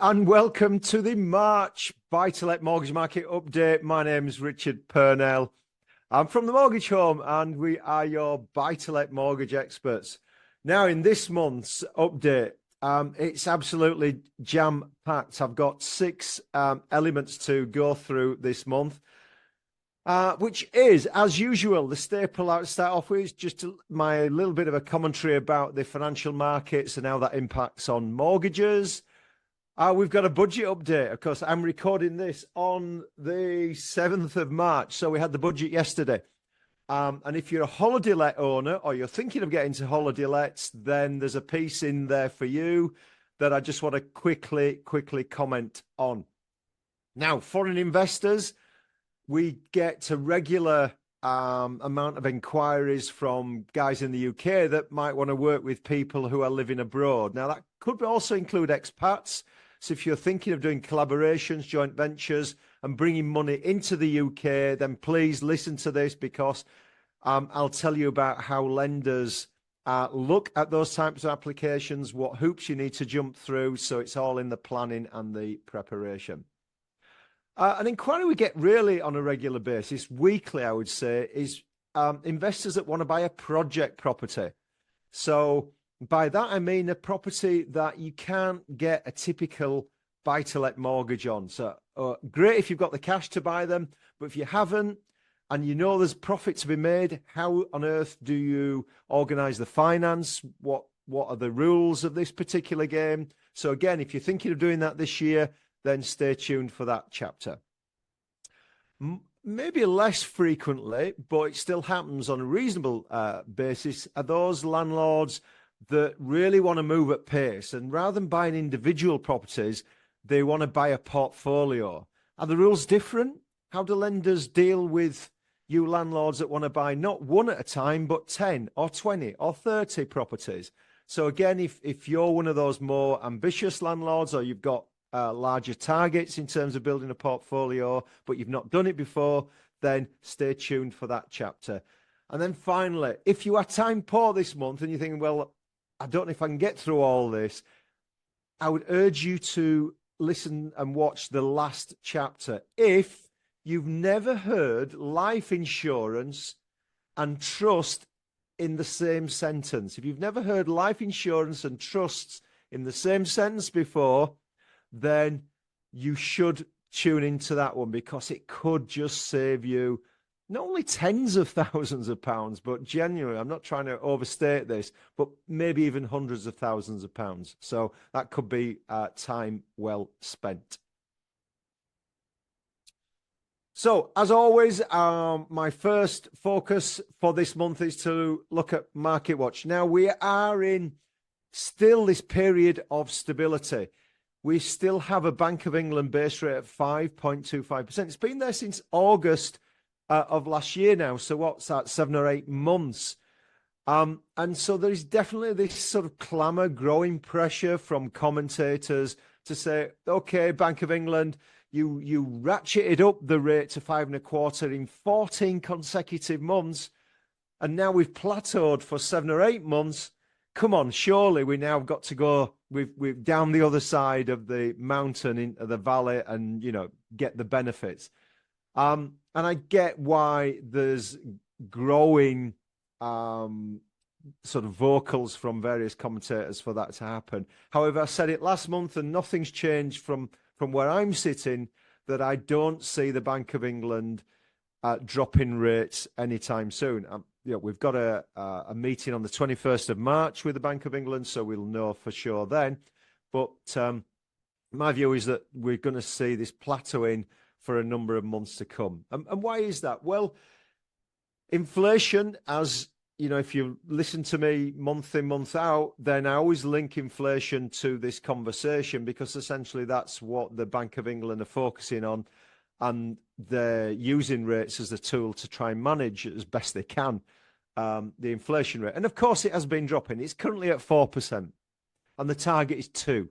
and welcome to the March Buy-to-Let Mortgage Market Update. My name is Richard Purnell. I'm from the Mortgage Home, and we are your buy-to-let mortgage experts. Now, in this month's update, it's absolutely jam-packed. I've got six elements to go through this month, which is, as usual, the staple I would start off with is just my little bit of a commentary about the financial markets and how that impacts on mortgages. We've got a budget update. Of course, I'm recording this on the 7th of March, so we had the budget yesterday. And if you're a holiday let owner or you're thinking of getting into holiday lets, then there's a piece in there for you that I just want to quickly comment on. Now, foreign investors, we get a regular amount of inquiries from guys in the UK that might want to work with people who are living abroad. Now, that could also include expats. So if you're thinking of doing collaborations, joint ventures, and bringing money into the UK, then please listen to this, because I'll tell you about how lenders look at those types of applications, what hoops you need to jump through. So it's all in the planning and the preparation. An inquiry we get really on a regular basis, weekly, I would say, is investors that want to buy a project property. So by that, I mean a property that you can't get a typical buy-to-let mortgage on. So great if you've got the cash to buy them, but if you haven't and you know there's profit to be made, how on earth do you organize the finance? What are the rules of this particular game? So again, if you're thinking of doing that this year, then stay tuned for that chapter. Maybe less frequently, but it still happens on a reasonable basis, are those landlords that really want to move at pace, and rather than buying individual properties, they want to buy a portfolio. Are the rules different? How do lenders deal with you landlords that want to buy not one at a time, but 10 or 20 or 30 properties? So again, if you're one of those more ambitious landlords, or you've got larger targets in terms of building a portfolio, but you've not done it before, then stay tuned for that chapter. And then finally, if you are time poor this month and you're thinking, well, I don't know if I can get through all this, I would urge you to listen and watch the last chapter. If you've never heard life insurance and trust in the same sentence, if you've never heard life insurance and trusts in the same sentence before, then you should tune into that one, because it could just save you not only tens of thousands of pounds, but genuinely, I'm not trying to overstate this, but maybe even hundreds of thousands of pounds. So that could be time well spent. So as always, my first focus for this month is to look at Market Watch. Now, we are in still this period of stability. We still have a Bank of England base rate at 5.25%. It's been there since August of last year now. So what's that, 7 or 8 months? And so there is definitely this sort of clamour, growing pressure from commentators to say, okay, Bank of England, you ratcheted up the rate to 5.25 in 14 consecutive months, and now we've plateaued for 7 or 8 months. Come on, surely we now got to go. We've down the other side of the mountain into the valley, and get the benefits. And I get why there's growing sort of vocals from various commentators for that to happen. However, I said it last month, and nothing's changed from where I'm sitting, that I don't see the Bank of England dropping rates anytime soon. We've got a meeting on the 21st of March with the Bank of England, so we'll know for sure then. But my view is that we're going to see this plateauing for a number of months to come. And why is that? Well, inflation, as you know, if you listen to me month in, month out, then I always link inflation to this conversation, because essentially that's what the Bank of England are focusing on, and they're using rates as a tool to try and manage as best they can the inflation rate. And of course, it has been dropping. It's currently at 4%, and the target is 2%.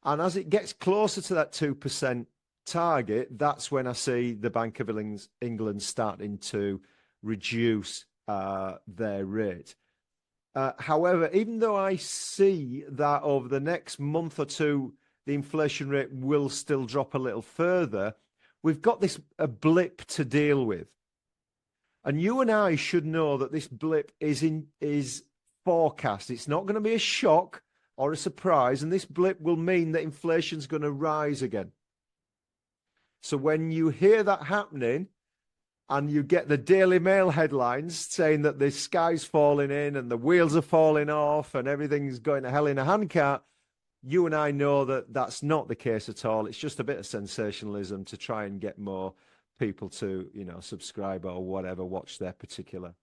And as it gets closer to that 2% target, that's when I see the Bank of England starting to reduce their rate. However, even though I see that over the next month or two, the inflation rate will still drop a little further, we've got a blip to deal with. And you and I should know that this blip is forecast. It's not going to be a shock or a surprise, and this blip will mean that inflation's going to rise again. So when you hear that happening and you get the Daily Mail headlines saying that the sky's falling in and the wheels are falling off and everything's going to hell in a handcart, you and I know that that's not the case at all. It's just a bit of sensationalism to try and get more people to, subscribe or whatever, watch their particular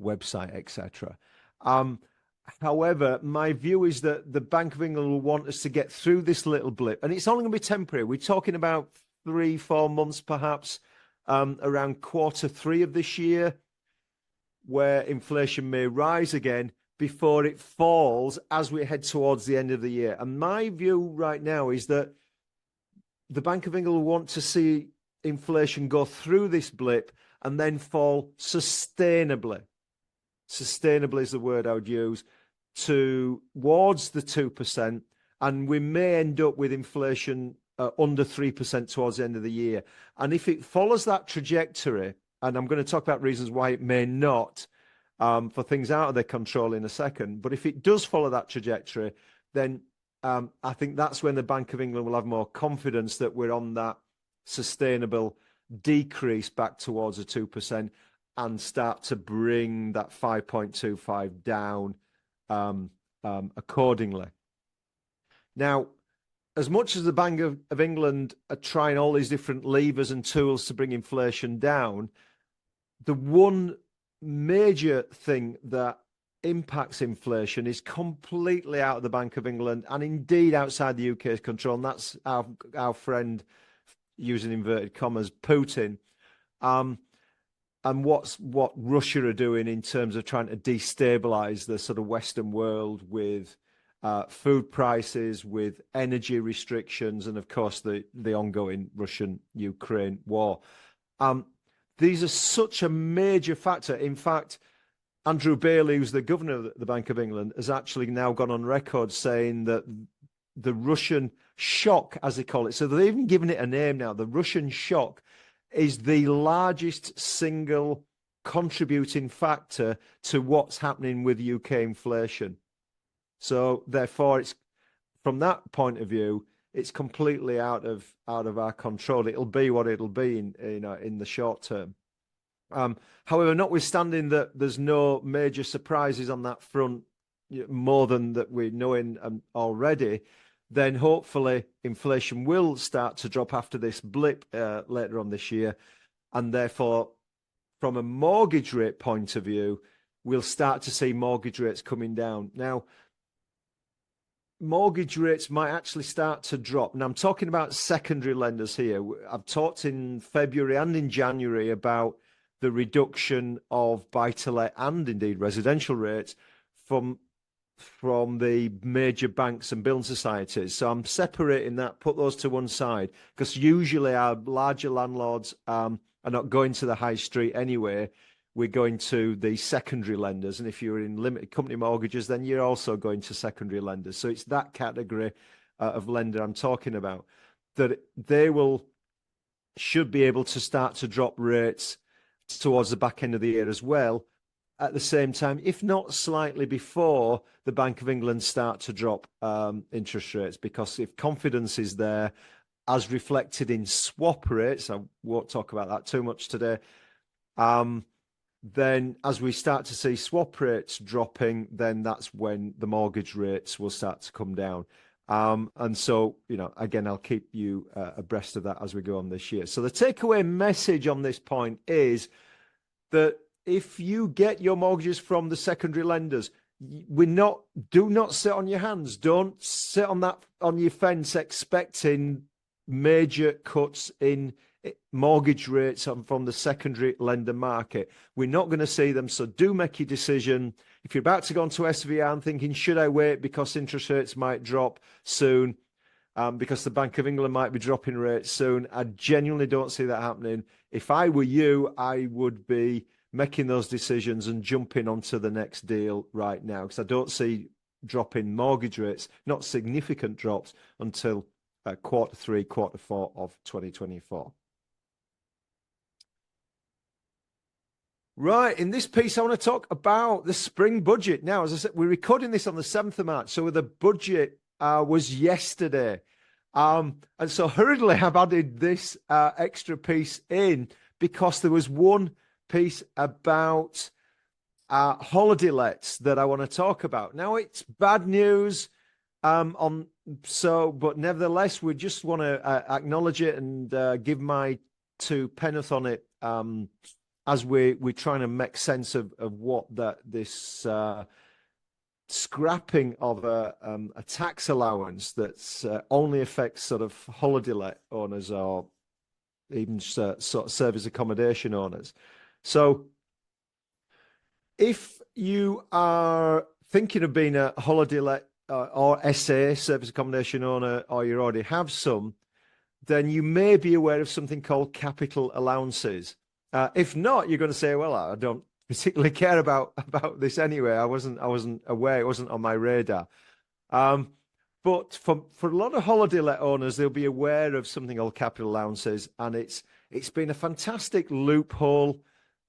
website, etc. However, my view is that the Bank of England will want us to get through this little blip, and it's only going to be temporary. We're talking about 3-4 months, perhaps, around Q3 of this year, where inflation may rise again before it falls as we head towards the end of the year. And my view right now is that the Bank of England will want to see inflation go through this blip and then fall sustainably. Sustainably is the word I would use, towards the 2%, and we may end up with inflation under 3% towards the end of the year. And if it follows that trajectory, and I'm going to talk about reasons why it may not, for things out of their control in a second, but if it does follow that trajectory, then I think that's when the Bank of England will have more confidence that we're on that sustainable decrease back towards a 2%, and start to bring that 5.25 down accordingly. Now, as much as the Bank of England are trying all these different levers and tools to bring inflation down, the one major thing that impacts inflation is completely out of the Bank of England and indeed outside the UK's control, and that's our friend, using inverted commas, Putin. And what Russia are doing in terms of trying to destabilize the sort of Western world with food prices, with energy restrictions, and of course the ongoing Russian-Ukraine war. These are such a major factor. In fact, Andrew Bailey, who's the governor of the Bank of England, has actually now gone on record saying that the Russian shock, as they call it, so they've even given it a name now, the Russian shock, is the largest single contributing factor to what's happening with UK inflation. So therefore, it's, from that point of view, it's completely out of our control. It'll be what it'll be in the short term. However, notwithstanding that there's no major surprises on that front, more than that we're knowing already, then hopefully inflation will start to drop after this blip later on this year. And therefore, from a mortgage rate point of view, we'll start to see mortgage rates coming down. Now, mortgage rates might actually start to drop. Now, I'm talking about secondary lenders here. I've talked in February and in January about the reduction of buy-to-let and indeed residential rates from the major banks and building societies. So I'm separating that, put those to one side, because usually our larger landlords are not going to the high street anyway. We're going to the secondary lenders. And if you're in limited company mortgages, then you're also going to secondary lenders. So it's that category of lender I'm talking about, that they should be able to start to drop rates towards the back end of the year as well, at the same time, if not slightly before the Bank of England start to drop interest rates, because if confidence is there, as reflected in swap rates, I won't talk about that too much today, then as we start to see swap rates dropping, then that's when the mortgage rates will start to come down. And so, again, I'll keep you abreast of that as we go on this year. So the takeaway message on this point is that if you get your mortgages from the secondary lenders, do not sit on your hands. Don't sit on your fence expecting major cuts in mortgage rates from the secondary lender market. We're not going to see them. So do make your decision. If you're about to go onto SVR and thinking, should I wait because interest rates might drop soon, because the Bank of England might be dropping rates soon, I genuinely don't see that happening. If I were you, I would be making those decisions and jumping onto the next deal right now, because I don't see drop in mortgage rates, not significant drops until quarter 3, quarter 4 of 2024. Right, in this piece, I want to talk about the spring budget. Now, as I said, we're recording this on the 7th of March, so the budget was yesterday. And so hurriedly, I've added this extra piece in because there was one piece about holiday lets that I want to talk about. Now, it's bad news, but nevertheless, we just want to acknowledge it and give my 2 pence on it. As we're trying to make sense of what this scrapping of a tax allowance that's only affects sort of holiday let owners or even sort of service accommodation owners. So if you are thinking of being a holiday let or SA, service accommodation owner, or you already have some, then you may be aware of something called capital allowances. If not, you're going to say, well, I don't particularly care about this anyway. I wasn't aware. It wasn't on my radar. But for a lot of holiday let owners, they'll be aware of something called capital allowances, and it's been a fantastic loophole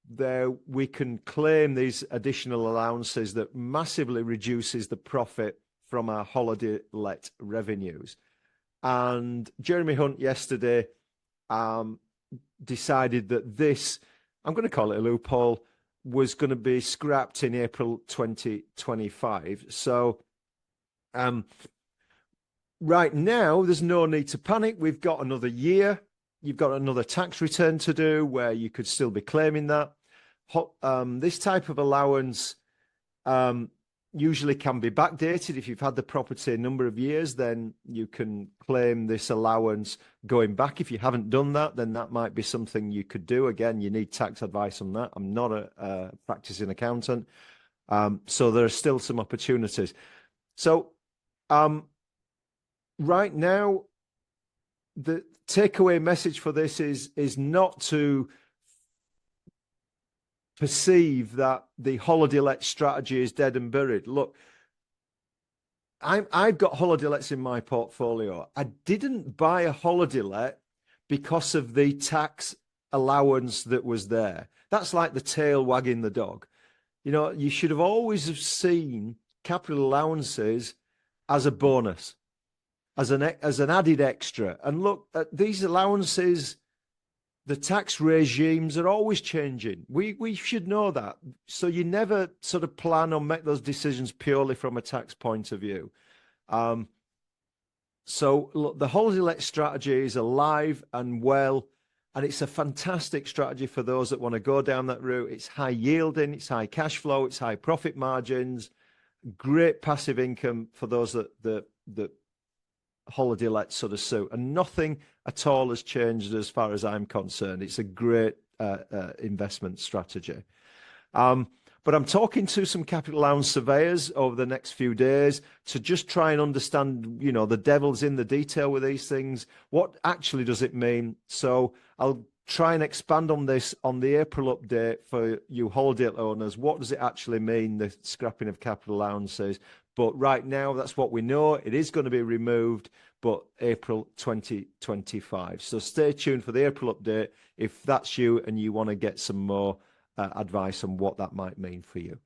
there. We can claim these additional allowances that massively reduces the profit from our holiday let revenues. And Jeremy Hunt yesterday decided that this, I'm going to call it a loophole, was going to be scrapped in April 2025. So right now, there's no need to panic. We've got another year. You've got another tax return to do where you could still be claiming that. This type of allowance usually can be backdated. If you've had the property a number of years, then you can claim this allowance going back. If you haven't done that, then that might be something you could do. Again, you need tax advice on that. I'm not a practicing accountant. So there are still some opportunities. So right now, the takeaway message for this is not to perceive that the holiday let strategy is dead and buried. Look, I've got holiday lets in my portfolio. I didn't buy a holiday let because of the tax allowance that was there. That's like the tail wagging the dog. You know, you should have always have seen capital allowances as a bonus, as an added extra. And look, these allowances, the tax regimes are always changing. We should know that. So you never sort of plan or make those decisions purely from a tax point of view. So look, the holiday let strategy is alive and well, and it's a fantastic strategy for those that want to go down that route. It's high yielding, it's high cash flow, it's high profit margins, great passive income for those that holiday let sort of suit, and nothing at all has changed as far as I'm concerned. It's a great investment strategy. But I'm talking to some capital allowance surveyors over the next few days to just try and understand, you know, the devil's in the detail with these things. What actually does it mean? So I'll try and expand on this on the April update for you holiday owners. What does it actually mean, the scrapping of capital allowances? But right now, that's what we know. It is going to be removed, but April 2025. So stay tuned for the April update if that's you and you want to get some more advice on what that might mean for you.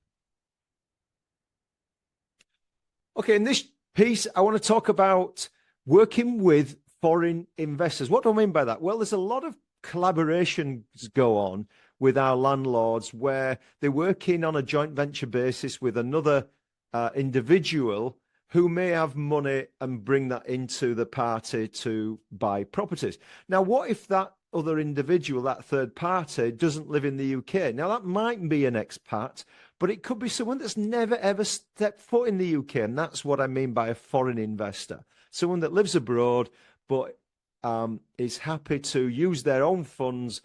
Okay, in this piece, I want to talk about working with foreign investors. What do I mean by that? Well, there's a lot of collaborations go on with our landlords where they're working on a joint venture basis with another individual who may have money and bring that into the party to buy properties. Now, what if that other individual, that third party, doesn't live in the UK? Now, that might be an expat, but it could be someone that's never, ever stepped foot in the UK. And that's what I mean by a foreign investor. Someone that lives abroad, but is happy to use their own funds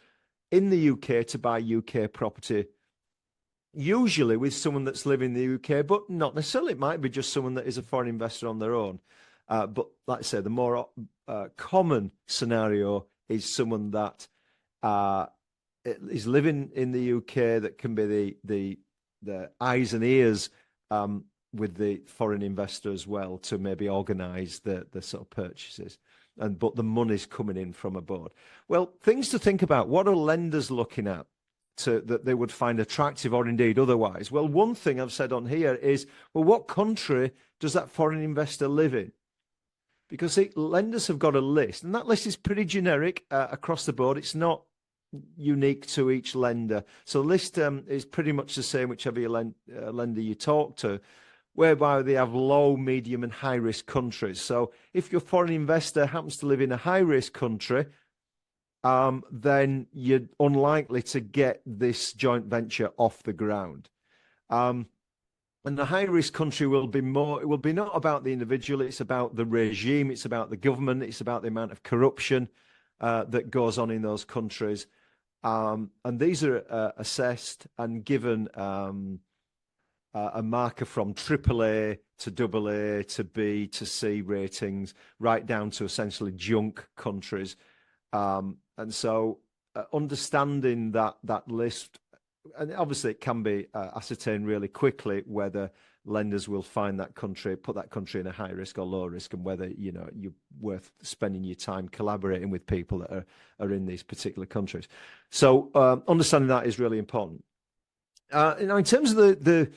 in the UK to buy UK property, usually with someone that's living in the UK, but not necessarily. It might be just someone that is a foreign investor on their own. But like I say, the more common scenario is someone that is living in the UK that can be the eyes and ears with the foreign investor as well to maybe organise the sort of purchases, but the money's coming in from abroad. Well, things to think about. What are lenders looking at that they would find attractive or indeed otherwise? Well, one thing I've said on here is, well, what country does that foreign investor live in? Because see, lenders have got a list, and that list is pretty generic across the board. It's not unique to each lender. So the list is pretty much the same whichever lender you talk to, whereby they have low, medium, and high-risk countries. So if your foreign investor happens to live in a high-risk country, then you're unlikely to get this joint venture off the ground. And the high-risk country will be more, it will be not about the individual, it's about the regime, it's about the government, it's about the amount of corruption that goes on in those countries. And these are assessed and given a marker from AAA to AA to B to C ratings, right down to essentially junk countries. And so understanding that list, and obviously it can be ascertained really quickly whether lenders will find that country, put that country in a high risk or low risk, and whether you're worth spending your time collaborating with people that are in these particular countries. So understanding that is really important. In terms of the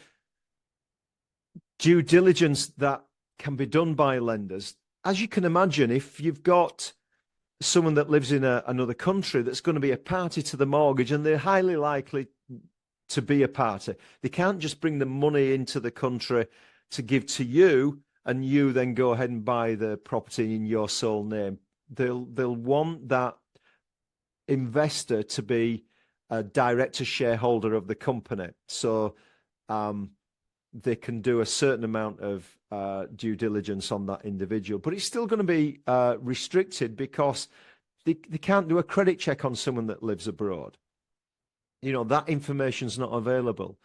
due diligence that can be done by lenders, as you can imagine, if you've got someone that lives in another country that's going to be a party to the mortgage, and they're highly likely to be a party, they can't just bring the money into the country to give to you and you then go ahead and buy the property in your sole name. They'll want that investor to be a director shareholder of the company, so they can do a certain amount of due diligence on that individual, but it's still going to be restricted because they can't do a credit check on someone that lives abroad. That information's not available.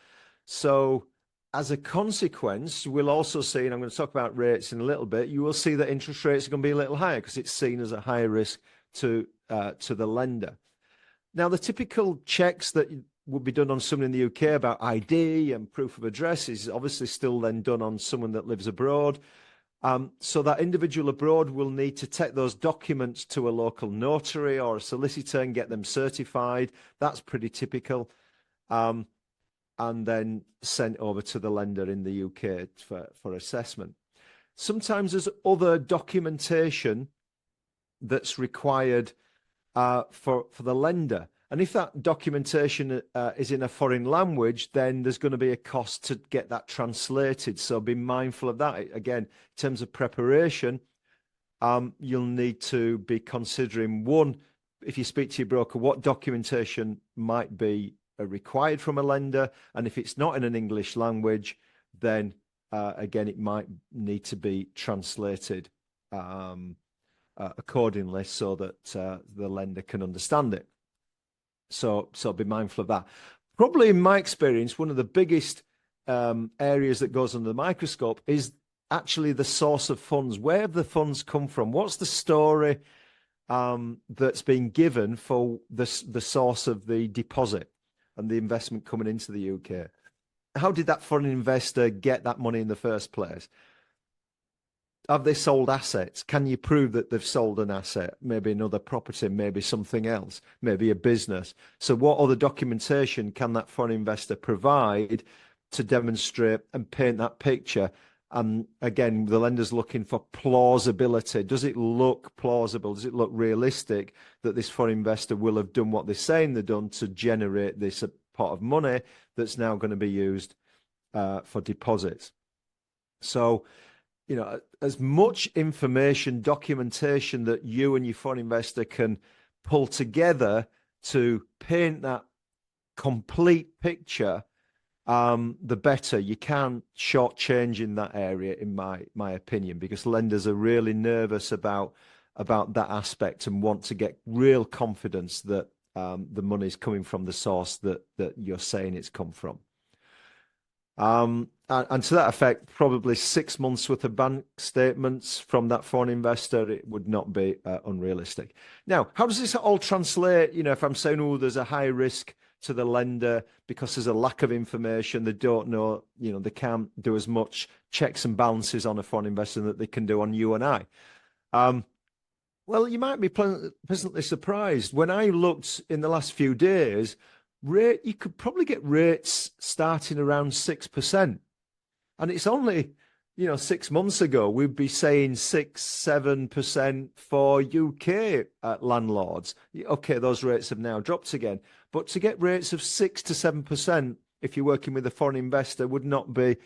So as a consequence, we'll also see, and I'm going to talk about rates in a little bit, you will see that interest rates are going to be a little higher because it's seen as a higher risk to the lender. Now, the typical checks that would be done on someone in the UK about ID and proof of address is obviously still then done on someone that lives abroad. So that individual abroad will need to take those documents to a local notary or a solicitor and get them certified. That's pretty typical. And then sent over to the lender in the UK for assessment. Sometimes there's other documentation that's required for the lender. And if that documentation is in a foreign language, then there's going to be a cost to get that translated. So be mindful of that. Again, in terms of preparation, you'll need to be considering, one, if you speak to your broker, what documentation might be required from a lender. And if it's not in an English language, then again, it might need to be translated accordingly so that the lender can understand it. So be mindful of that. Probably in my experience, one of the biggest areas that goes under the microscope is actually the source of funds. Where have the funds come from? What's the story that's been given for the source of the deposit and the investment coming into the UK? How did that foreign investor get that money in the first place? Have they sold assets? Can you prove that they've sold an asset? Maybe another property, maybe something else, maybe a business. So what other documentation can that foreign investor provide to demonstrate and paint that picture? And again, the lender's looking for plausibility. Does it look plausible? Does it look realistic that this foreign investor will have done what they're saying they've done to generate this pot of money that's now going to be used for deposits? So, as much information, documentation that you and your foreign investor can pull together to paint that complete picture, the better. You can't shortchange in that area, in my opinion, because lenders are really nervous about that aspect and want to get real confidence that the money is coming from the source that you're saying it's come from. And to that effect, probably 6 months worth of bank statements from that foreign investor, it would not be unrealistic. Now, how does this all translate? If I'm saying, there's a high risk to the lender because there's a lack of information. They don't know, they can't do as much checks and balances on a foreign investor that they can do on you and I. Well, you might be pleasantly surprised. When I looked in the last few days, you could probably get rates starting around 6%. And it's only, 6 months ago, we'd be saying 6, 7% for UK landlords. Okay, those rates have now dropped again. But to get rates of 6 to 7%, if you're working with a foreign investor, would not be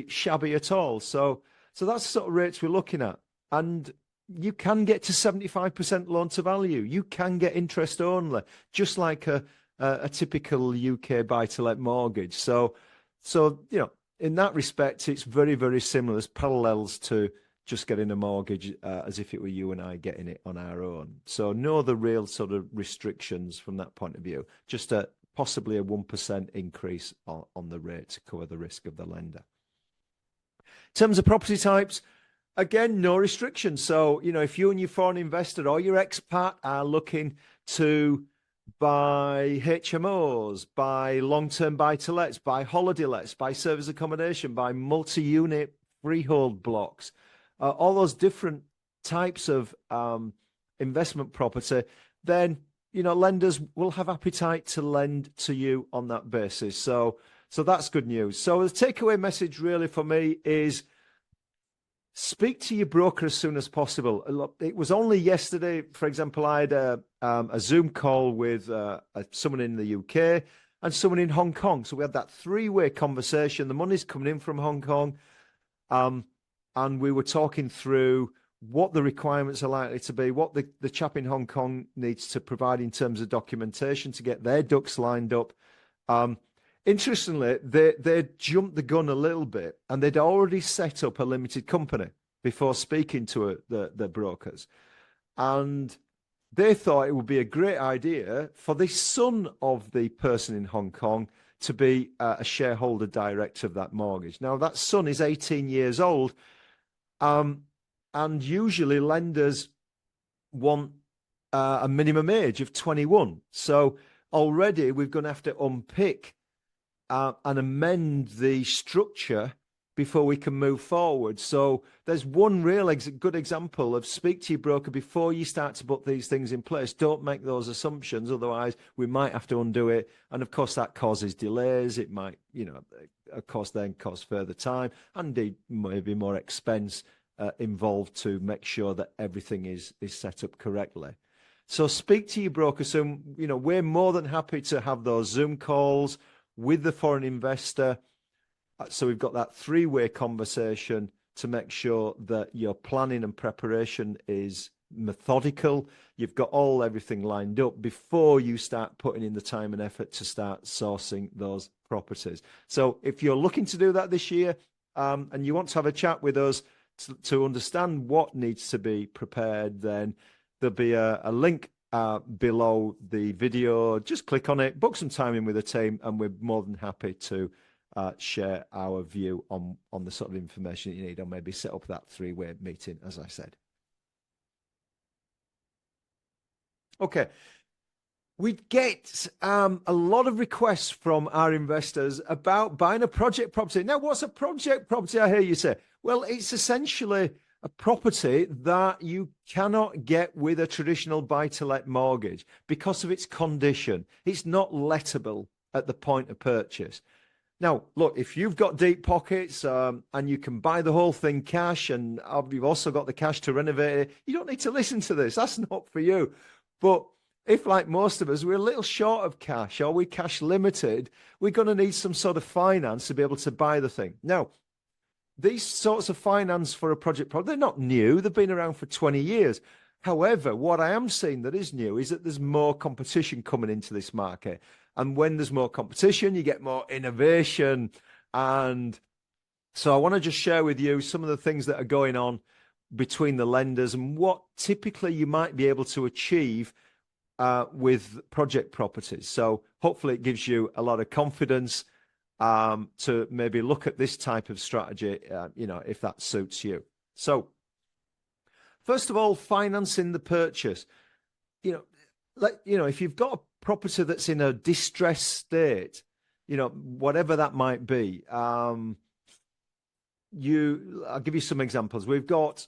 shabby at all. So that's the sort of rates we're looking at. And you can get to 75% loan to value. You can get interest only, just like a typical UK buy-to-let mortgage. So in that respect, it's very, very similar. There's parallels to just getting a mortgage as if it were you and I getting it on our own. So no other real sort of restrictions from that point of view. Just possibly a 1% increase on the rate to cover the risk of the lender. In terms of property types, again, no restrictions. So, if you and your foreign investor or your expat are looking to buy HMOs, buy long-term buy-to-lets, buy holiday lets, buy service accommodation, buy multi-unit freehold blocks, all those different types of investment property, then, lenders will have appetite to lend to you on that basis. So that's good news. So the takeaway message really for me is, speak to your broker as soon as possible. It was only yesterday, for example, I had a Zoom call with someone in the UK and someone in Hong Kong. So we had that three-way conversation. The money's coming in from Hong Kong. And we were talking through what the requirements are likely to be, what the chap in Hong Kong needs to provide in terms of documentation to get their ducks lined up. Interestingly, they jumped the gun a little bit, and they'd already set up a limited company before speaking to the brokers. And they thought it would be a great idea for the son of the person in Hong Kong to be a shareholder director of that mortgage. Now, that son is 18 years old, and usually lenders want a minimum age of 21. So already we're going to have to unpick and amend the structure before we can move forward. So there's one real good example of speak to your broker before you start to put these things in place. Don't make those assumptions, otherwise we might have to undo it. And of course that causes delays. It might, of course then cause further time and indeed maybe more expense involved to make sure that everything is set up correctly. So speak to your broker. So, we're more than happy to have those Zoom calls with the foreign investor. So we've got that three-way conversation to make sure that your planning and preparation is methodical. You've got everything lined up before you start putting in the time and effort to start sourcing those properties. So if you're looking to do that this year and you want to have a chat with us to understand what needs to be prepared, then there'll be a link below the video. Just click on it, book some time in with the team, and we're more than happy to share our view on the sort of information that you need, or maybe set up that three-way meeting, as I said. Okay. We get a lot of requests from our investors about buying a project property. Now, what's a project property, I hear you say? Well, it's essentially a property that you cannot get with a traditional buy-to-let mortgage because of its condition. It's not lettable at the point of purchase. Now, look, if you've got deep pockets and you can buy the whole thing cash and you've also got the cash to renovate it, you don't need to listen to this. That's not for you. But if, like most of us, we're a little short of cash or we're cash limited, we're going to need some sort of finance to be able to buy the thing. Now, these sorts of finance for a project they're not new. They've been around for 20 years. However, what I am seeing that is new is that there's more competition coming into this market. And when there's more competition, you get more innovation. And so I want to just share with you some of the things that are going on between the lenders and what typically you might be able to achieve with project properties. So hopefully it gives you a lot of confidence to maybe look at this type of strategy, if that suits you. So first of all, financing the purchase. if you've got a property that's in a distressed state, whatever that might be, I'll give you some examples. We've got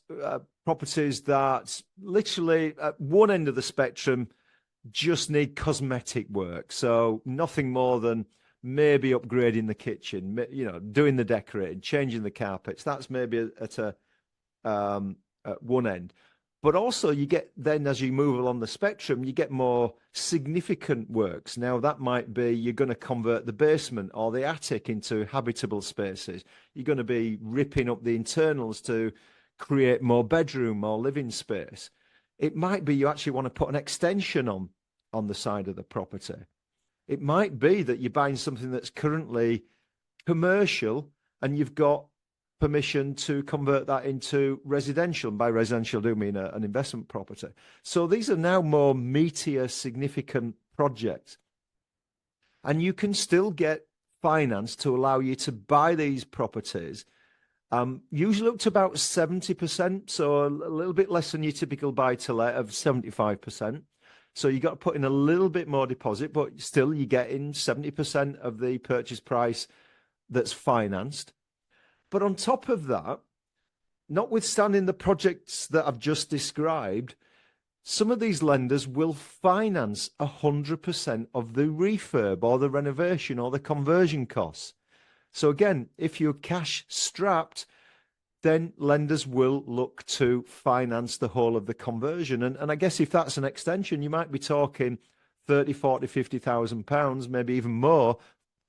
properties that literally at one end of the spectrum just need cosmetic work. So nothing more than maybe upgrading the kitchen, doing the decorating, changing the carpets. That's maybe at one end. But also you get then, as you move along the spectrum, you get more significant works. Now that might be you're going to convert the basement or the attic into habitable spaces. You're going to be ripping up the internals to create more bedroom or living space. It might be you actually want to put an extension on the side of the property. It might be that you're buying something that's currently commercial and you've got permission to convert that into residential. And by residential, I do mean an investment property. So these are now more meatier, significant projects. And you can still get finance to allow you to buy these properties, usually up to about 70%. So a little bit less than your typical buy-to-let of 75%. So you got to put in a little bit more deposit, but still you're getting 70% of the purchase price that's financed. But on top of that, notwithstanding the projects that I've just described, some of these lenders will finance 100% of the refurb or the renovation or the conversion costs. So again, if you're cash strapped, then lenders will look to finance the whole of the conversion. And I guess if that's an extension, you might be talking 30, 40, 50,000 pounds, maybe even more,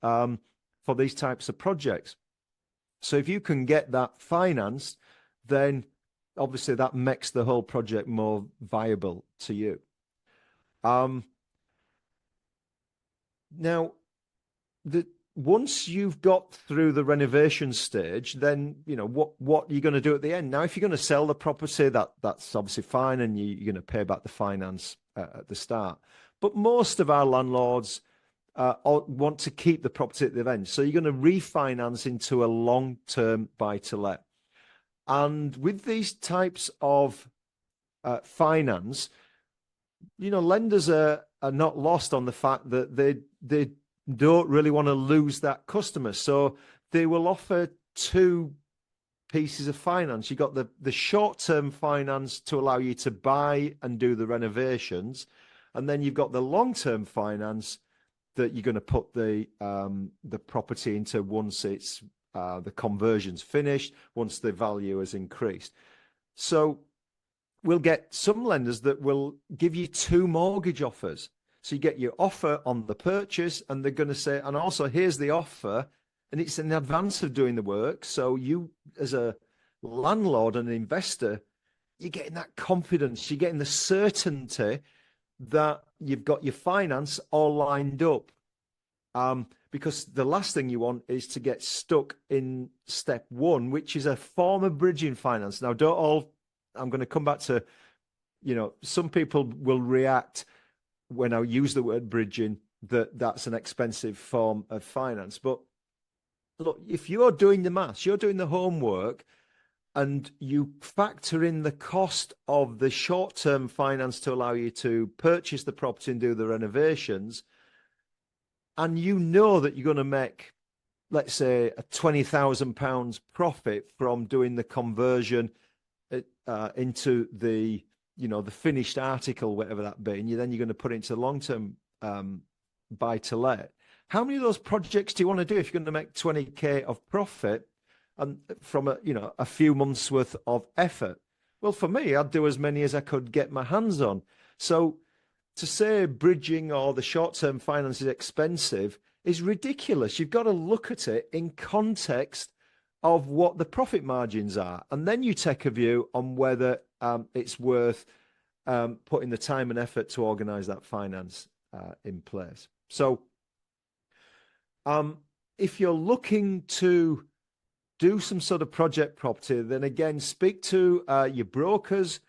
for these types of projects. So if you can get that financed, then obviously that makes the whole project more viable to you. Now, once you've got through the renovation stage, then what are you going to do at the end? Now, if you're going to sell the property, that's obviously fine, and you're going to pay back the finance at the start. But most of our landlords want to keep the property at the end. So you're going to refinance into a long-term buy-to-let. And with these types of finance, lenders are not lost on the fact that they don't really want to lose that customer. So they will offer two pieces of finance. You've got the short-term finance to allow you to buy and do the renovations. And then you've got the long-term finance that you're going to put the property into once it's the conversion's finished, once the value has increased. So we'll get some lenders that will give you two mortgage offers. So you get your offer on the purchase, and they're going to say, and also here's the offer, and it's in advance of doing the work. So you, as a landlord and an investor, you're getting that confidence, you're getting the certainty that you've got your finance all lined up. Because the last thing you want is to get stuck in step one, which is a form of bridging finance. Now, I'm going to come back to, some people will react when I use the word bridging, that's an expensive form of finance. But look, if you're doing the maths, you're doing the homework, and you factor in the cost of the short-term finance to allow you to purchase the property and do the renovations, and you know that you're going to make, let's say, a £20,000 profit from doing the conversion into the finished article, whatever that be, and then you're going to put it into long-term buy-to-let. How many of those projects do you want to do if you're going to make 20k of profit and from a few months worth of effort? Well, for me, I'd do as many as I could get my hands on. So to say bridging or the short-term finance is expensive is ridiculous. You've got to look at it in context of what the profit margins are, and then you take a view on whether it's worth putting the time and effort to organize that finance in place. So if you're looking to do some sort of project property, then again, speak to your brokers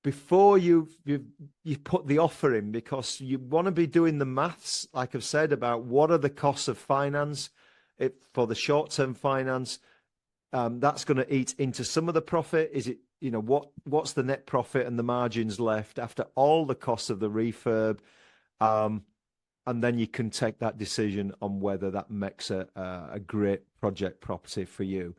before you put the offer in, because you want to be doing the maths, like I've said, about what are the costs of finance for the short-term finance. That's going to eat into some of the profit. Is it what's the net profit and the margins left after all the costs of the refurb, and then you can take that decision on whether that makes a great project property for you.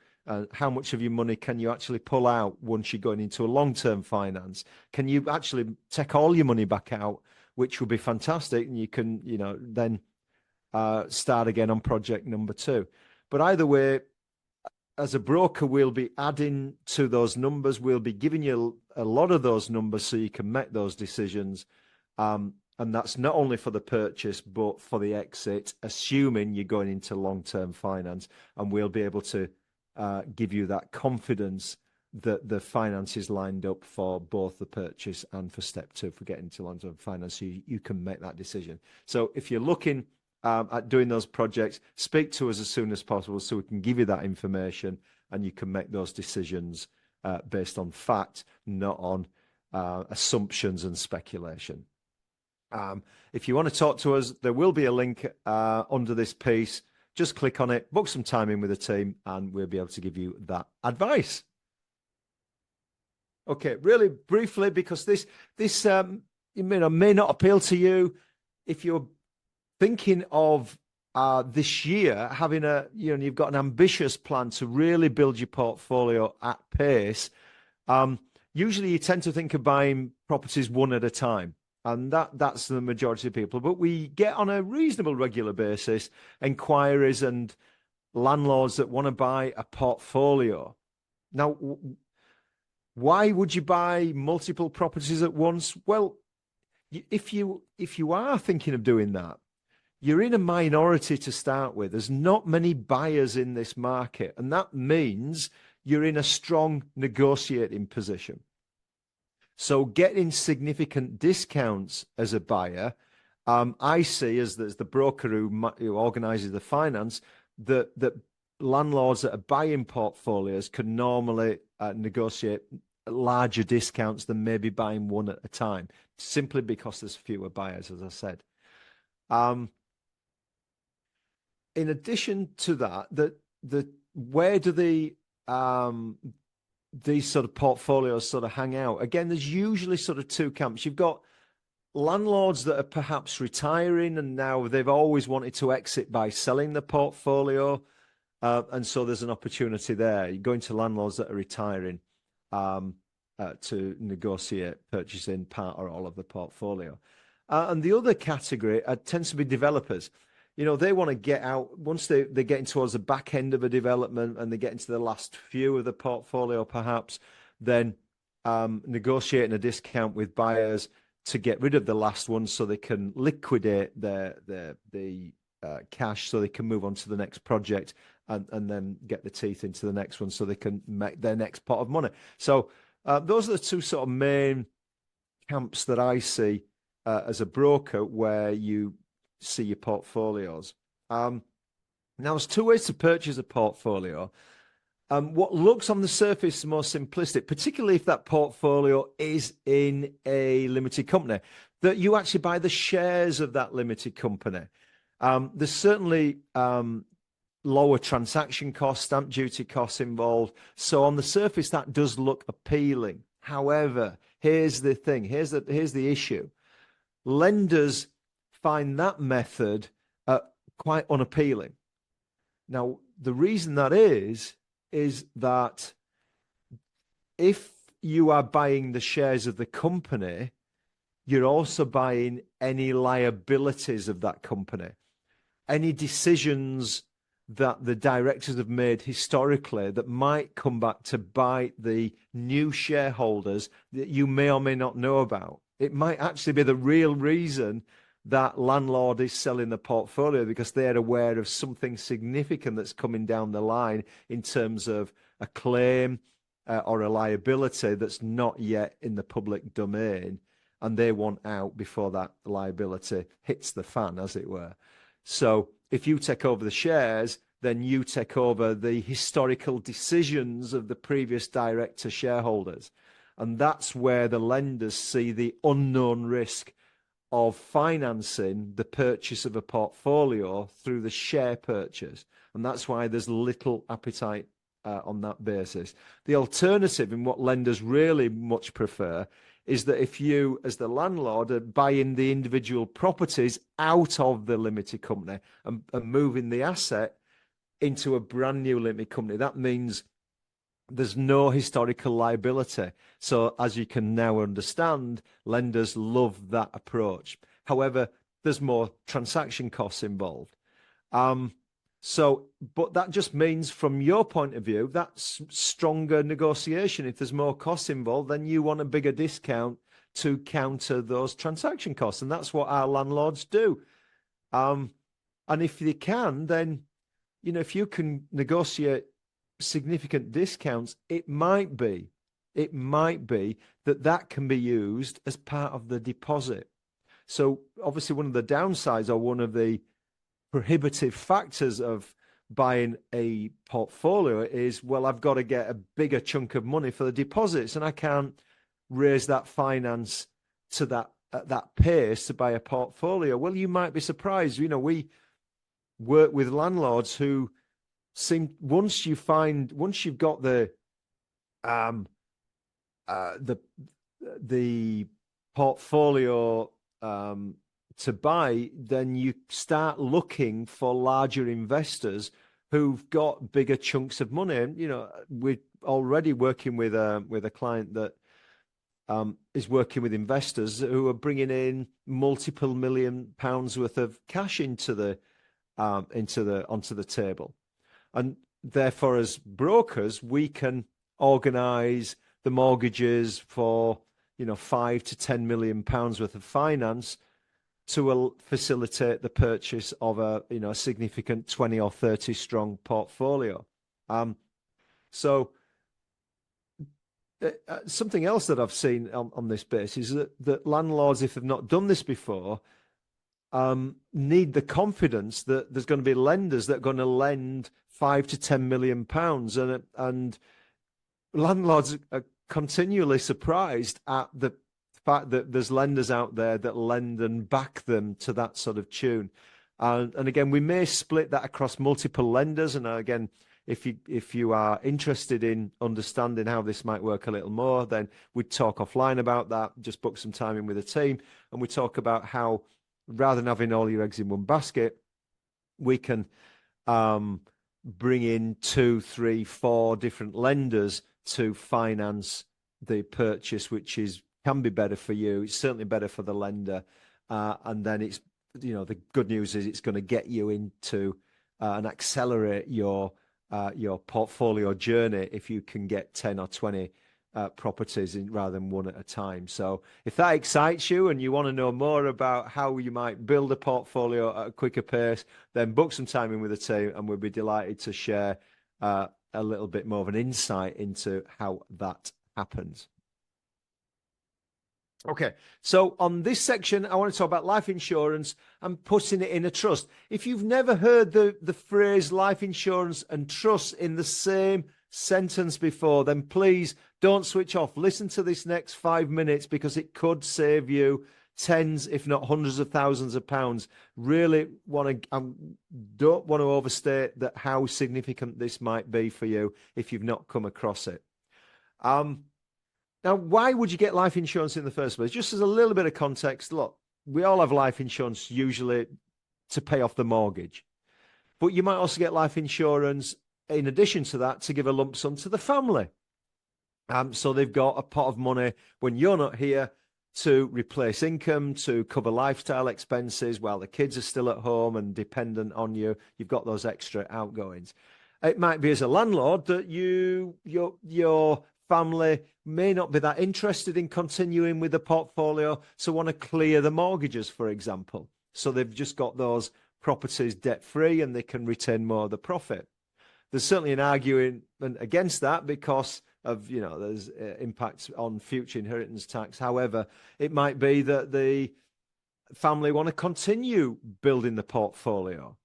How much of your money can you actually pull out once you're going into a long-term finance? Can you actually take all your money back out, which would be fantastic, and you can, then start again on project number 2. But either way, as a broker, we'll be adding to those numbers. We'll be giving you a lot of those numbers so you can make those decisions. And that's not only for the purchase, but for the exit, assuming you're going into long-term finance. And we'll be able to give you that confidence that the finance is lined up for both the purchase and for step 2 for getting to long-term finance. So you can make that decision. So if you're looking at doing those projects, speak to us as soon as possible so we can give you that information and you can make those decisions based on fact, not on assumptions and speculation. If you want to talk to us, there will be a link under this piece. Just click on it, book some time in with the team, and we'll be able to give you that advice. Okay, really briefly, because this may not appeal to you. If you're thinking of this year having you've got an ambitious plan to really build your portfolio at pace, usually you tend to think of buying properties one at a time. And that's the majority of people. But we get on a reasonable regular basis inquiries and landlords that want to buy a portfolio. Now, why would you buy multiple properties at once? Well, if you are thinking of doing that, you're in a minority to start with. There's not many buyers in this market, and that means you're in a strong negotiating position. So getting significant discounts as a buyer, I see as the broker who organises the finance, that landlords that are buying portfolios can normally negotiate larger discounts than maybe buying one at a time, simply because there's fewer buyers, as I said. In addition to that, where do these sort of portfolios sort of hang out? Again, there's usually sort of 2 camps. You've got landlords that are perhaps retiring and now they've always wanted to exit by selling the portfolio. And so there's an opportunity there. You're going to landlords that are retiring to negotiate purchasing part or all of the portfolio. And the other category tends to be developers. They want to get out once they're getting towards the back end of a development and they get into the last few of the portfolio, perhaps, then negotiating a discount with buyers to get rid of the last one so they can liquidate the cash so they can move on to the next project and then get the teeth into the next one so they can make their next pot of money. So those are the 2 sort of main camps that I see as a broker where you see your portfolios. Now, there's 2 ways to purchase a portfolio. What looks on the surface the most simplistic, particularly if that portfolio is in a limited company, that you actually buy the shares of that limited company. There's certainly lower transaction costs, stamp duty costs involved. So on the surface, that does look appealing. However, here's the thing. Here's the issue. Lenders find that method quite unappealing. Now, the reason that is that if you are buying the shares of the company, you're also buying any liabilities of that company. Any decisions that the directors have made historically that might come back to bite the new shareholders that you may or may not know about. It might actually be the real reason that landlord is selling the portfolio, because they're aware of something significant that's coming down the line in terms of a claim or a liability that's not yet in the public domain, and they want out before that liability hits the fan, as it were. So if you take over the shares, then you take over the historical decisions of the previous director shareholders. And that's where the lenders see the unknown risk of financing the purchase of a portfolio through the share purchase. And that's why there's little appetite on that basis. The alternative, and what lenders really much prefer, is that if you, as the landlord, are buying the individual properties out of the limited company and moving the asset into a brand new limited company, that means there's no historical liability. So as you can now understand, lenders love that approach. However, there's more transaction costs involved. But that just means, from your point of view, that's stronger negotiation. If there's more costs involved, then you want a bigger discount to counter those transaction costs. And that's what our landlords do. And if they can, then, if you can negotiate significant discounts, it might be that can be used as part of the deposit. So obviously one of the downsides, or one of the prohibitive factors of buying a portfolio, is, well, I've got to get a bigger chunk of money for the deposits, and I can't raise that finance to that pace to buy a portfolio. Well, you might be surprised. We work with landlords who once you've got the portfolio to buy, then you start looking for larger investors who've got bigger chunks of money. And we're already working with a client that is working with investors who are bringing in multiple £1 million worth of cash onto the table. And therefore, as brokers, we can organise the mortgages for £5 to £10 million worth of finance to facilitate the purchase of a significant 20 or 30 strong portfolio. Something else that I've seen on this basis is that landlords, if they've not done this before, need the confidence that there's going to be lenders that are going to lend £5 to £10 million, and landlords are continually surprised at the fact that there's lenders out there that lend and back them to that sort of tune. And again, we may split that across multiple lenders. And again, if you are interested in understanding how this might work a little more, then we'd talk offline about that. Just book some time in with a team, and we talk about how, rather than having all your eggs in one basket, we can bring in 2, 3, 4 different lenders to finance the purchase, which can be better for you. It's certainly better for the lender. And then it's, the good news is it's going to get you into and accelerate your portfolio journey if you can get 10 or 20 properties rather than one at a time. So if that excites you and you want to know more about how you might build a portfolio at a quicker pace, then book some time in with the team, and we'll be delighted to share a little bit more of an insight into how that happens. Okay, so on this section, I want to talk about life insurance and putting it in a trust. If you've never heard the phrase life insurance and trust in the same sentence before, then please don't switch off. Listen to this next 5 minutes, because it could save you tens, if not hundreds of thousands of pounds. Really don't want to overstate how significant this might be for you if you've not come across it. Now, why would you get life insurance in the first place? Just as a little bit of context, look, we all have life insurance usually to pay off the mortgage. But you might also get life insurance in addition to that to give a lump sum to the family. So they've got a pot of money when you're not here to replace income, to cover lifestyle expenses while the kids are still at home and dependent on you. You've got those extra outgoings. It might be, as a landlord, that your family may not be that interested in continuing with the portfolio, so want to clear the mortgages, for example. So they've just got those properties debt-free and they can retain more of the profit. There's certainly an argument against that because of, there's impacts on future inheritance tax. However, it might be that the family want to continue building the portfolio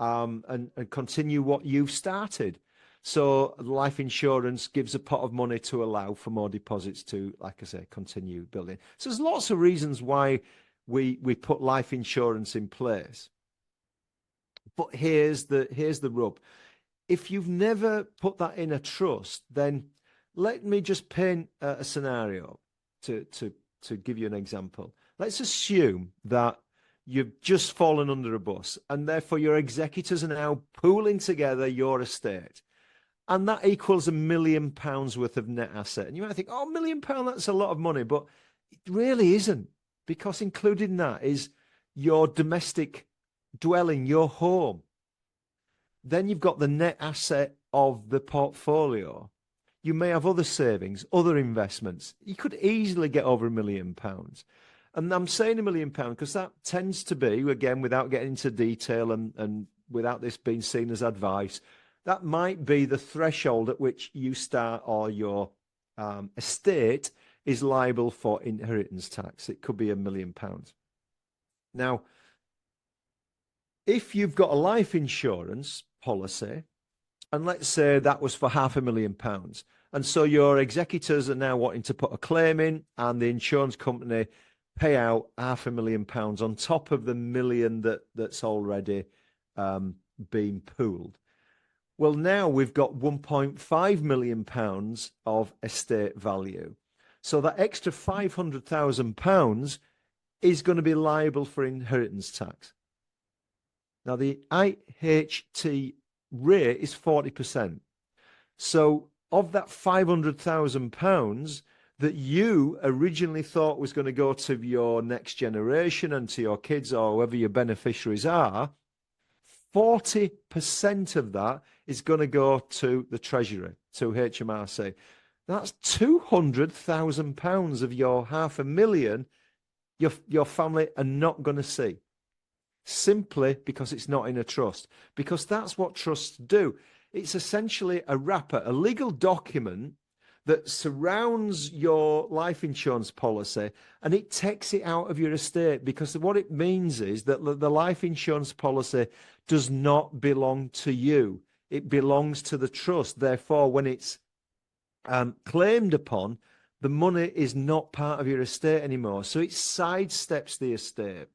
and continue what you've started. So life insurance gives a pot of money to allow for more deposits to, like I say, continue building. So there's lots of reasons why we put life insurance in place. But here's the rub. if you've never put that in a trust, then let me just paint a scenario to give you an example. Let's assume that you've just fallen under a bus and therefore your executors are now pooling together your estate. And that equals £1 million worth of net asset. And you might think, oh, £1 million, that's a lot of money. But it really isn't, because included in that is your domestic dwelling, your home. Then you've got the net asset of the portfolio. You may have other savings, other investments. You could easily get over £1 million. And I'm saying £1 million because that tends to be, again, without getting into detail and without this being seen as advice, that might be the threshold at which you start, or your estate is liable for inheritance tax. It could be £1 million. Now, if you've got a life insurance policy, and let's say that was for £500,000, and so your executors are now wanting to put a claim in, and the insurance company pay out £500,000 on top of the million that's already been pooled. Well, now we've got £1.5 million of estate value. So that extra £500,000 is going to be liable for inheritance tax. Now, the IHT rate is 40%. So of that £500,000 that you originally thought was going to go to your next generation and to your kids or whoever your beneficiaries are, 40% of that is going to go to the Treasury, to HMRC. That's £200,000 of your £500,000 your family are not going to see, simply because it's not in a trust. Because that's what trusts do. It's essentially a wrapper, a legal document that surrounds your life insurance policy, and it takes it out of your estate, because what it means is that the life insurance policy does not belong to you. It belongs to the trust. Therefore, when it's claimed upon, the money is not part of your estate anymore. So it sidesteps the estate.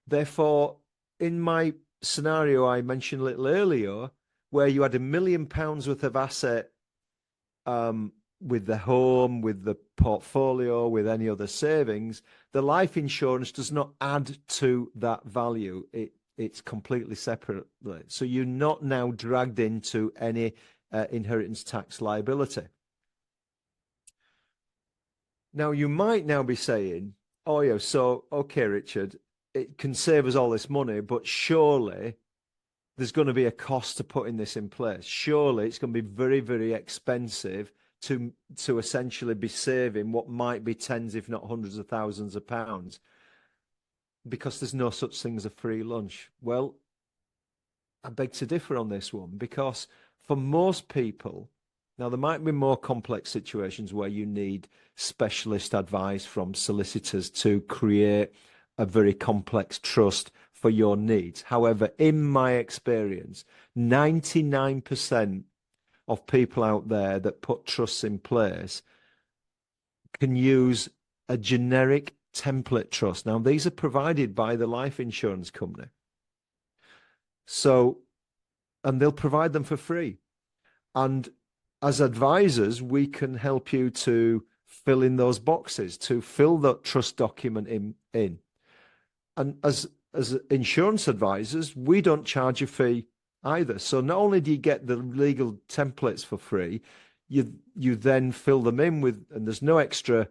Therefore, in my scenario I mentioned a little earlier, where you had £1 million worth of asset with the home, with the portfolio, with any other savings, the life insurance does not add to that value. It's completely separate. So you're not now dragged into any inheritance tax liability. Now, you might now be saying, oh, yeah, so, okay, Richard, it can save us all this money, but surely there's going to be a cost to putting this in place. Surely it's going to be very, very expensive to essentially be saving what might be tens, if not hundreds of thousands of pounds, because there's no such thing as a free lunch. Well, I beg to differ on this one, because for most people, now there might be more complex situations where you need specialist advice from solicitors to create a very complex trust for your needs. However, in my experience, 99% of people out there that put trusts in place can use a generic template trust. Now, these are provided by the life insurance company. So, and they'll provide them for free. And as advisors, we can help you to fill in those boxes, to fill that trust document in. And as insurance advisors, we don't charge a fee either. So not only do you get the legal templates for free, you then fill them in with, and there's no extra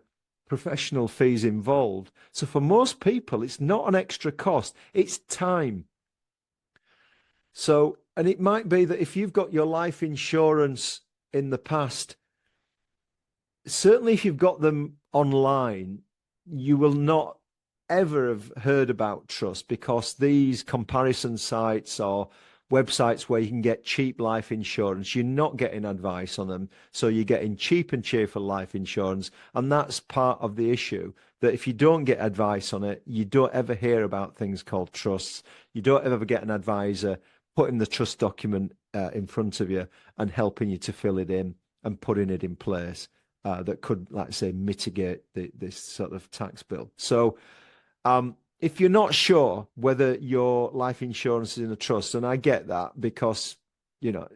professional fees involved. So for most people, it's not an extra cost, it's time. So, and it might be that if you've got your life insurance in the past, certainly if you've got them online, you will not ever have heard about trust, because these comparison sites or websites where you can get cheap life insurance, you're not getting advice on them. So you're getting cheap and cheerful life insurance. And that's part of the issue, that if you don't get advice on it, you don't ever hear about things called trusts. You don't ever get an advisor putting the trust document in front of you and helping you to fill it in and putting it in place that could, like I say, mitigate this sort of tax bill. So if you're not sure whether your life insurance is in a trust, and I get that, because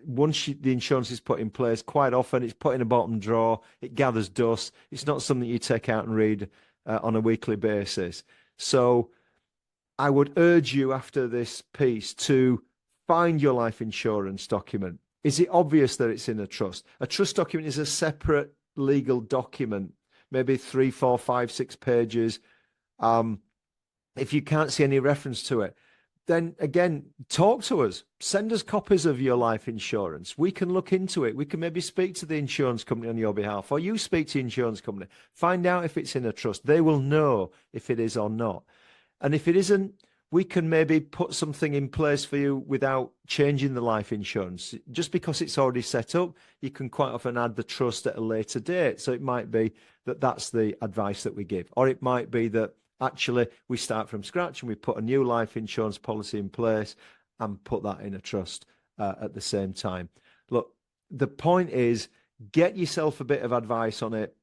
once the insurance is put in place, quite often it's put in a bottom drawer, it gathers dust. It's not something you take out and read on a weekly basis. So I would urge you after this piece to find your life insurance document. Is it obvious that it's in a trust? A trust document is a separate legal document, maybe 3, 4, 5, 6 pages. If you can't see any reference to it, then again, talk to us. Send us copies of your life insurance. We can look into it. We can maybe speak to the insurance company on your behalf, or you speak to the insurance company. Find out if it's in a trust. They will know if it is or not. And if it isn't, we can maybe put something in place for you without changing the life insurance. Just because it's already set up, you can quite often add the trust at a later date. So it might be that that's the advice that we give. Or it might be that actually we start from scratch and we put a new life insurance policy in place and put that in a trust at the same time. Look, the point is, get yourself a bit of advice on it.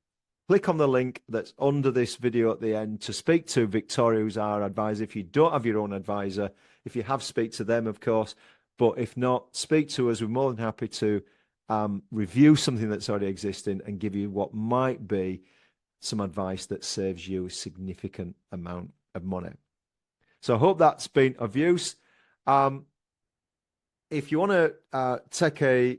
Click on the link that's under this video at the end to speak to Victoria, who's our advisor. If you don't have your own advisor, if you have, speak to them, of course. But if not, speak to us. We're more than happy to review something that's already existing and give you what might be some advice that saves you a significant amount of money. So I hope that's been of use. If you want to take a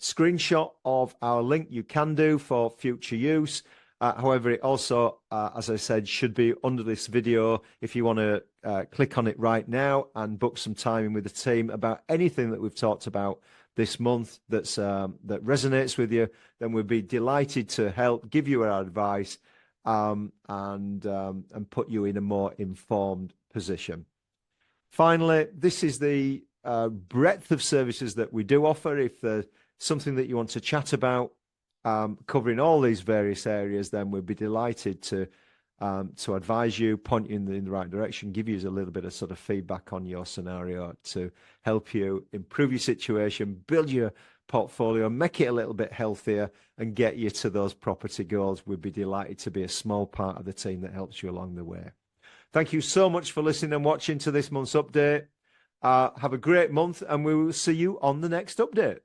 screenshot of our link, you can do for future use. However, it also, as I said, should be under this video if you want to click on it right now and book some time in with the team about anything that we've talked about this month that resonates with you. Then we'd be delighted to help, give you our advice, and put you in a more informed position. Finally, this is the breadth of services that we do offer. If there's something that you want to chat about, covering all these various areas, then we'd be delighted to advise you, point you in the right direction, give you a little bit of sort of feedback on your scenario to help you improve your situation, build your portfolio, make it a little bit healthier, and get you to those property goals. We'd be delighted to be a small part of the team that helps you along the way. Thank you so much for listening and watching to this month's update. Have a great month, and we will see you on the next update.